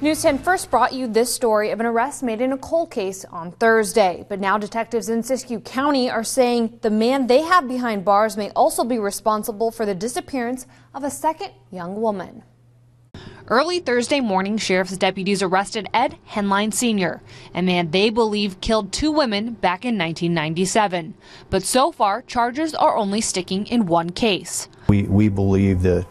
News 10 first brought you this story of an arrest made in a cold case on Thursday. But now detectives in Siskiyou County are saying the man they have behind bars may also be responsible for the disappearance of a second young woman. Early Thursday morning, sheriff's deputies arrested Ed Henline Sr, a man they believe killed two women back in 1997. But so far, charges are only sticking in one case. We believe that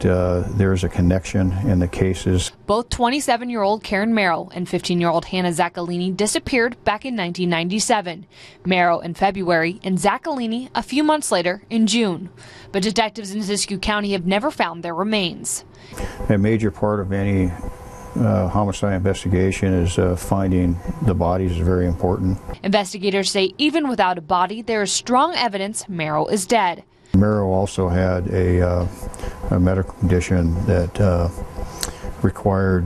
there's a connection in the cases. Both 27-year-old Karin Mero and 15-year-old Hannah Zaccaglini disappeared back in 1997. Mero in February and Zaccaglini a few months later in June. But detectives in Siskiyou County have never found their remains. A major part of any homicide investigation is finding the bodies is very important. Investigators say even without a body, there is strong evidence Mero is dead. Mero also had a medical condition that required,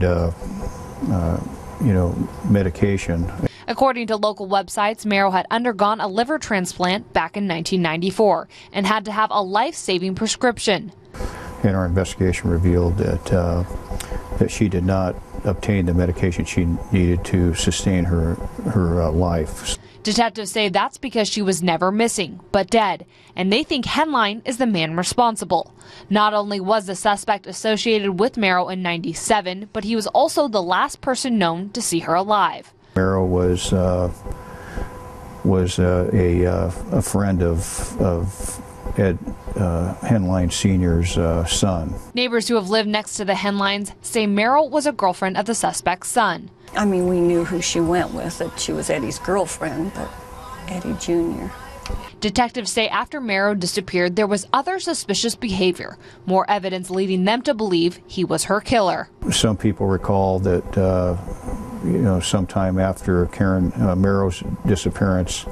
medication. According to local websites, Mero had undergone a liver transplant back in 1994 and had to have a life-saving prescription. And our investigation revealed that she did not obtain the medication she needed to sustain her life. Detectives say that's because she was never missing, but dead, and they think Henline is the man responsible. Not only was the suspect associated with Mero in '97, but he was also the last person known to see her alive. Mero was a friend of Ed Henline Sr.'s son. Neighbors who have lived next to the Henlines say Mero was a girlfriend of the suspect's son. I mean, we knew who she went with, that she was Eddie's girlfriend, but Eddie Jr. Detectives say after Mero disappeared, there was other suspicious behavior, more evidence leading them to believe he was her killer. Some people recall that, sometime after Karin Mero's disappearance,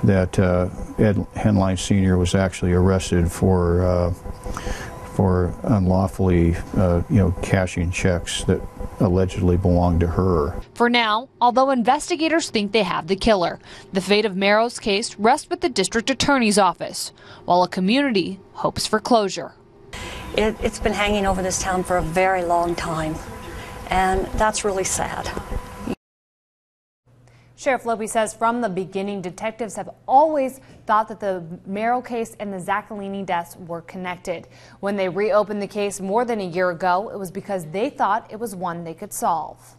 that Ed Henline Sr. was actually arrested for unlawfully, cashing checks that allegedly belonged to her. For now, although investigators think they have the killer, the fate of Mero's case rests with the district attorney's office, while a community hopes for closure. It's been hanging over this town for a very long time, and that's really sad. Sheriff Lope says from the beginning, detectives have always thought that the Mero case and the Zaccaglini deaths were connected. When they reopened the case more than a year ago, it was because they thought it was one they could solve.